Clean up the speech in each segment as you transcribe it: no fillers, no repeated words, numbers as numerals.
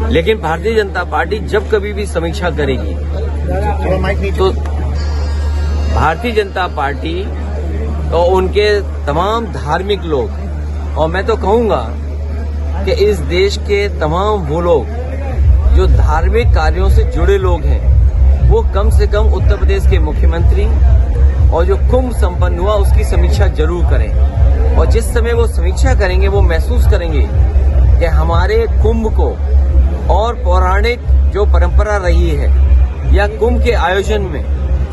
लेकिन भारतीय जनता पार्टी जब कभी भी समीक्षा करेगी तो भारतीय जनता पार्टी तो उनके तमाम धार्मिक लोग, और मैं तो कहूंगा कि इस देश के तमाम वो लोग जो धार्मिक कार्यों से जुड़े लोग हैं, वो कम से कम उत्तर प्रदेश के मुख्यमंत्री और जो कुंभ संपन्न हुआ उसकी समीक्षा जरूर करें। और जिस समय वो समीक्षा करेंगे वो महसूस करेंगे कि हमारे कुंभ को और पौराणिक जो परंपरा रही है या कुंभ के आयोजन में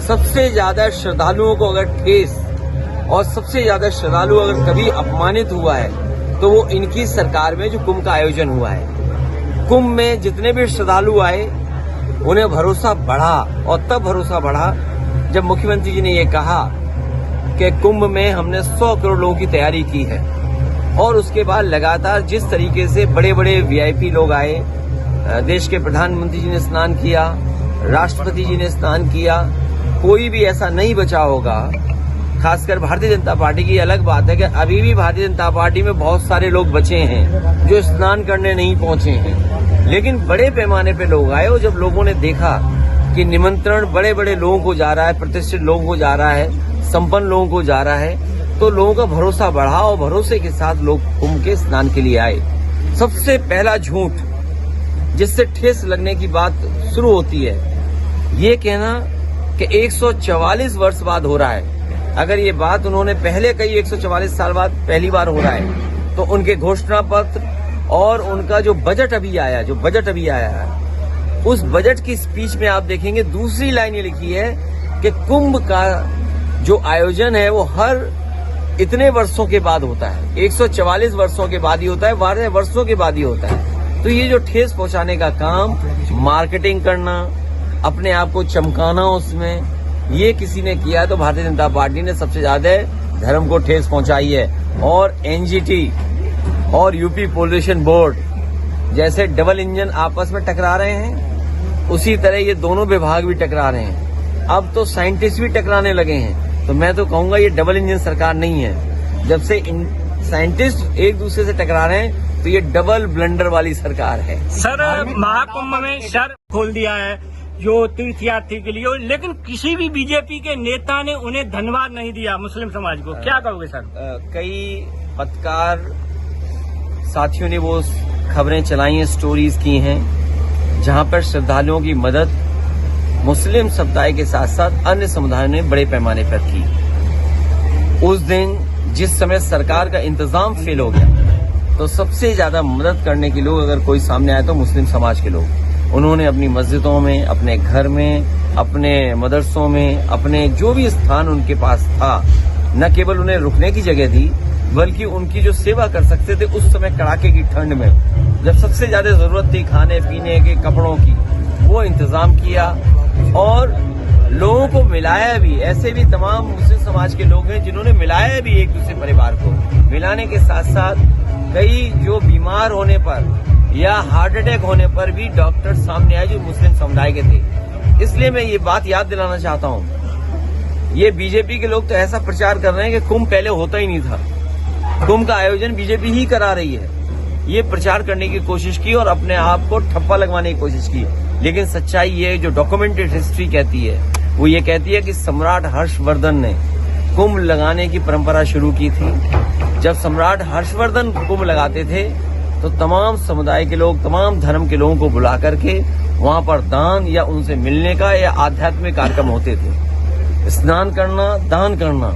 सबसे ज्यादा श्रद्धालुओं को अगर ठेस और सबसे ज्यादा श्रद्धालु अगर कभी अपमानित हुआ है तो वो इनकी सरकार में जो कुंभ का आयोजन हुआ है। कुंभ में जितने भी श्रद्धालु आए उन्हें भरोसा बढ़ा, और तब भरोसा बढ़ा जब मुख्यमंत्री जी ने ये कहा कि कुंभ में हमने 100 करोड़ लोगों की तैयारी की है। और उसके बाद लगातार जिस तरीके से बड़े बड़े वीआईपी लोग आए, देश के प्रधानमंत्री जी ने स्नान किया, राष्ट्रपति जी ने स्नान किया, कोई भी ऐसा नहीं बचा होगा। खासकर भारतीय जनता पार्टी की अलग बात है कि अभी भी भारतीय जनता पार्टी में बहुत सारे लोग बचे हैं जो स्नान करने नहीं पहुंचे हैं, लेकिन बड़े पैमाने पे लोग आए। और जब लोगों ने देखा कि निमंत्रण बड़े बड़े लोगों को जा रहा है, प्रतिष्ठित लोगों को जा रहा है, संपन्न लोगों को जा रहा है, तो लोगों का भरोसा बढ़ा और भरोसे के साथ लोग कुंभ के स्नान के लिए आए। सबसे पहला झूठ जिससे ठेस लगने की बात शुरू होती है, ये कहना कि 144 वर्ष बाद हो रहा है। अगर ये बात उन्होंने पहले कही 144 साल बाद पहली बार हो रहा है, तो उनके घोषणा पत्र और उनका जो बजट अभी आया है, उस बजट की स्पीच में आप देखेंगे दूसरी लाइन ये लिखी है कि कुंभ का जो आयोजन है वो हर इतने वर्षों के बाद होता है, 144 वर्षों के बाद ही होता है, 12 वर्षों के बाद ही होता है। तो ये जो ठेस पहुंचाने का काम, मार्केटिंग करना, अपने आप को चमकाना, उसमें ये किसी ने किया तो भारतीय जनता पार्टी ने सबसे ज्यादा धर्म को ठेस पहुंचाई है। और एनजीटी और यूपी पॉल्यूशन बोर्ड जैसे डबल इंजन आपस में टकरा रहे हैं, उसी तरह ये दोनों विभाग भी टकरा रहे हैं। अब तो साइंटिस्ट भी टकराने लगे हैं। तो मैं तो कहूंगा ये डबल इंजन सरकार नहीं है। जब से साइंटिस्ट एक दूसरे से टकरा रहे हैं तो ये डबल ब्लंडर वाली सरकार है। सर, महाकुंभ में सर खोल दिया है जो तीर्थयात्री के लिए, लेकिन किसी भी बीजेपी के नेता ने उन्हें धन्यवाद नहीं दिया मुस्लिम समाज को। क्या कहोगे सर? कई पत्रकार साथियों ने वो खबरें चलाई हैं, स्टोरीज की हैं, जहां पर श्रद्धालुओं की मदद मुस्लिम समुदाय के साथ साथ अन्य समुदायों ने बड़े पैमाने पर की। उस दिन जिस समय सरकार का इंतजाम फेल हो गया तो सबसे ज्यादा मदद करने के लोग अगर कोई सामने आए तो मुस्लिम समाज के लोग। उन्होंने अपनी मस्जिदों में, अपने घर में, अपने मदरसों में, अपने जो भी स्थान उनके पास था, न केवल उन्हें रुकने की जगह दी बल्कि उनकी जो सेवा कर सकते थे उस समय कड़ाके की ठंड में जब सबसे ज्यादा जरूरत थी खाने पीने के, कपड़ों की, वो इंतजाम किया और लोगों को मिलाया भी। ऐसे भी तमाम मुस्लिम समाज के लोग हैं जिन्होंने मिलाया भी एक दूसरे परिवार को। मिलाने के साथ साथ कई जो बीमार होने पर या हार्ट अटैक होने पर भी डॉक्टर सामने आए जो मुस्लिम समुदाय के थे। इसलिए मैं ये बात याद दिलाना चाहता हूँ, ये बीजेपी के लोग तो ऐसा प्रचार कर रहे हैं कि कुंभ पहले होता ही नहीं था, कुंभ का आयोजन बीजेपी ही करा रही है। ये प्रचार करने की कोशिश की और अपने आप को ठप्पा लगवाने की कोशिश की। लेकिन सच्चाई ये जो डॉक्यूमेंटेड हिस्ट्री कहती है वो ये कहती है कि सम्राट हर्षवर्धन ने कुंभ लगाने की परंपरा शुरू की थी। जब सम्राट हर्षवर्धन कुंभ लगाते थे तो तमाम समुदाय के लोग, तमाम धर्म के लोगों को बुला करके वहां पर दान या उनसे मिलने का या आध्यात्मिक कार्यक्रम होते थे। स्नान करना, दान करना।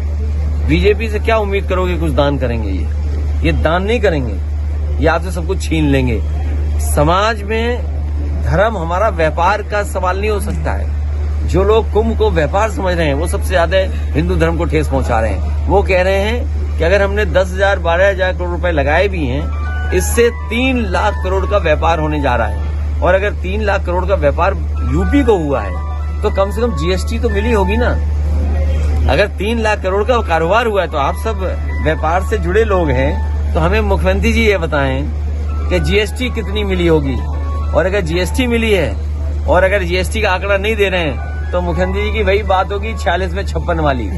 बीजेपी से क्या उम्मीद करोगे कुछ दान करेंगे? ये दान नहीं करेंगे, ये आपसे सब कुछ छीन लेंगे। समाज में धर्म हमारा व्यापार का सवाल नहीं हो सकता है। जो लोग कुंभ को व्यापार समझ रहे हैं वो सबसे ज्यादा हिंदू धर्म को ठेस पहुंचा रहे हैं। वो कह रहे हैं कि अगर हमने 10,000 12,000 करोड़ रुपए लगाए भी हैं, इससे 3 लाख करोड़ का व्यापार होने जा रहा है। और अगर 3 लाख करोड़ का व्यापार यूपी को हुआ है तो कम से कम जीएसटी तो मिली होगी ना। अगर 3 लाख करोड़ का कारोबार हुआ है तो आप सब व्यापार से जुड़े लोग हैं, तो हमें मुख्यमंत्री जी ये बताएं कि जीएसटी कितनी मिली होगी। और अगर जीएसटी मिली है और अगर जीएसटी का आंकड़ा नहीं दे रहे हैं तो मुख्यमंत्री जी की वही बात होगी 46 में 56 वाली।